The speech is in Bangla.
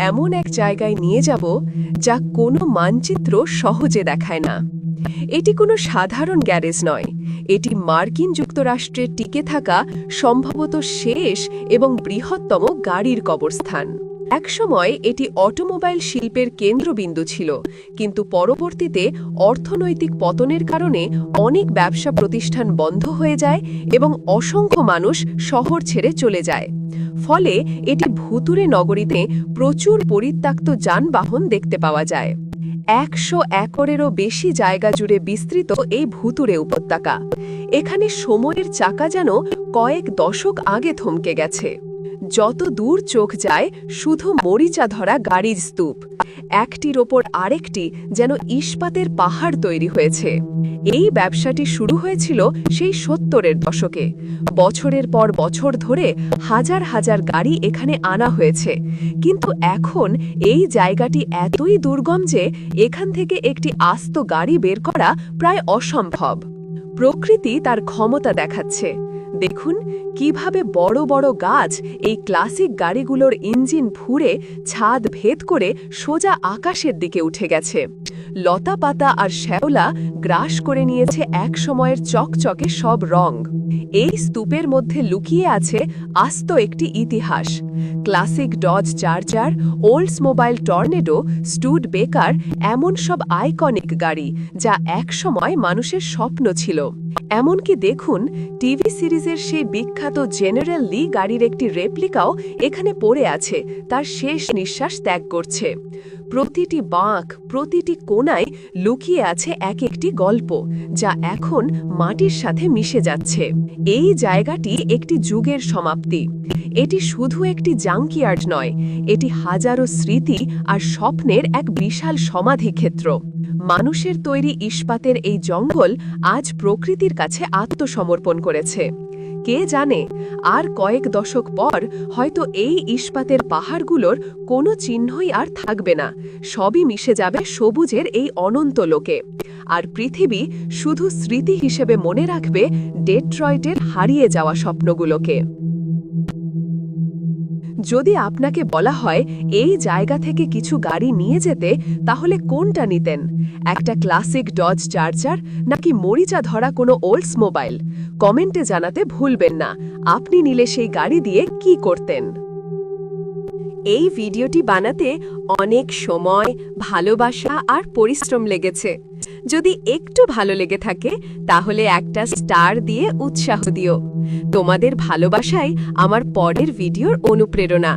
এমন এক জায়গায় নিয়ে যাব যা কোনো মানচিত্র সহজে দেখায় না। এটি কোনো সাধারণ গ্যারেজ নয়, এটি মার্কিন যুক্তরাষ্ট্রের টিকে থাকা সম্ভবত শেষ এবং বৃহত্তম গাড়ির কবরস্থান। একসময় এটি অটোমোবাইল শিল্পের কেন্দ্রবিন্দু ছিল, কিন্তু পরবর্তীতে অর্থনৈতিক পতনের কারণে অনেক ব্যবসা প্রতিষ্ঠান বন্ধ হয়ে যায় এবং অসংখ্য মানুষ শহর ছেড়ে চলে যায়। ফলে এটি ভুতুরে নগরীতে প্রচুর পরিত্যক্ত যানবাহন দেখতে পাওয়া যায়। 100 একরেরও বেশি জায়গা জুড়ে বিস্তৃত এই ভুতুরে উপত্যকা। এখানে সময়ের চাকা যেন কয়েক দশক আগে থমকে গেছে। যত দূর চোখ যায় শুধু মরিচা ধরা গাড়ির স্তূপ, একটির ওপর আরেকটি যেন ইস্পাতের পাহাড় তৈরি হয়েছে। এই ব্যবসাটি শুরু হয়েছিল সেই 70-এর দশকে। বছরের পর বছর ধরে হাজার হাজার গাড়ি এখানে আনা হয়েছে, কিন্তু এখন এই জায়গাটি এতই দুর্গম যে এখান থেকে একটি আস্ত গাড়ি বের করা প্রায় অসম্ভব। প্রকৃতি তার ক্ষমতা দেখাচ্ছে। দেখুন কিভাবে বড় বড় গাছ এই ক্লাসিক গাড়িগুলোর ইঞ্জিন ফুঁড়ে ছাদ ভেদ করে সোজা আকাশের দিকে উঠে গেছে। লতা পাতা আর শ্যাওলা গ্রাস করে নিয়েছে এক সময়ের চকচকে সব রং। এই স্তূপের মধ্যে লুকিয়ে আছে আস্ত একটি ইতিহাস। Classic Dodge Charger, Oldsmobile Tornado, Studebaker, এমন সব আইকনিক গাড়ি যা একসময় মানুষের স্বপ্ন ছিল। এমনকি দেখুন টিভি সিরিজের সেই বিখ্যাত জেনারেল লি গাড়ির একটি রেপ্লিকাও এখানে পড়ে আছে, তার শেষ নিঃশ্বাস ত্যাগ করছে। প্রতিটি বাঁক, প্রতিটি কোণায় লুকিয়ে আছে এক একটি গল্প, যা এখন মাটির সাথে মিশে যাচ্ছে। এই জায়গাটি একটি যুগের সমাপ্তি। এটি শুধু একটি জাঙ্কিয়ার্ড নয়, এটি হাজারো স্মৃতি আর স্বপ্নের এক বিশাল সমাধিক্ষেত্র। মানুষের তৈরি ইস্পাতের এই জঙ্গল আজ প্রকৃতির কাছে আত্মসমর্পণ করেছে। কে জানে আর কয়েক দশক পর হয়তো এই ইস্পাতের পাহাড়গুলোর কোনো চিহ্নই আর থাকবে না, সবই মিশে যাবে সবুজের এই অনন্ত লোকে। আর পৃথিবী শুধু স্মৃতি হিসেবে মনে রাখবে ডেট্রয়েটের হারিয়ে যাওয়া স্বপ্নগুলোকে। যদি আপনাকে বলা হয় এই জায়গা থেকে কিছু গাড়ি নিয়ে যেতে, তাহলে কোনটা নিতেন? একটা ক্লাসিক ডজ চার্জার নাকি মরিচা ধরা কোনো ওল্ডসমোবাইল? কমেন্টে জানাতে ভুলবেন না আপনি নিলে সেই গাড়ি দিয়ে কি করতেন। এই ভিডিওটি বানাতে অনেক সময়, ভালোবাসা আর পরিশ্রম লেগেছে। যদি একটু ভালো লেগে থাকে তাহলে একটা স্টার দিয়ে উৎসাহ দিও। তোমাদের ভালোবাসাই আমার পরের ভিডিওর অনুপ্রেরণা।